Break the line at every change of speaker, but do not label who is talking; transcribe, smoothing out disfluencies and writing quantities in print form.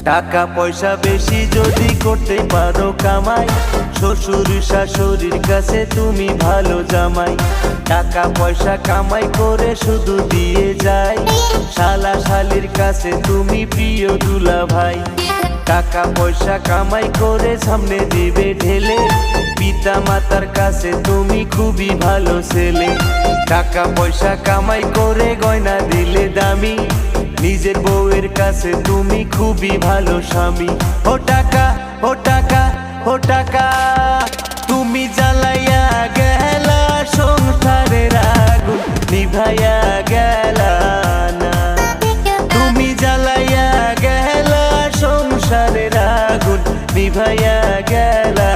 টাকা পয়সা বেশি যদি করতে পারো কামাই, শ্বশুর শাশুড়ির কাছে তুমি ভালো জামাই। টাকা পয়সা কামাই করে শুধু দিয়ে যায়, শালা শালির কাছে তুমি প্রিয় দুলা ভাই। টাকা পয়সা কামাই করে সামনে দিবে ঢেলে, পিতা মাতার কাছে তুমি খুবই ভালো ছেলে। টাকা পয়সা কামাই করে গয়না দিলে দামি, নিজের বউয়ের কাছে তুমি খুবই ভালো স্বামী। ও টাকা, ও টাকা, ও টাকা, তুমি জ্বালাইয়া গেলা সংসারের আগুন নিভাইয়া গেলা না। তুমি জ্বালাইয়া গেলা সংসারের আগুন নিভাইয়া গেলা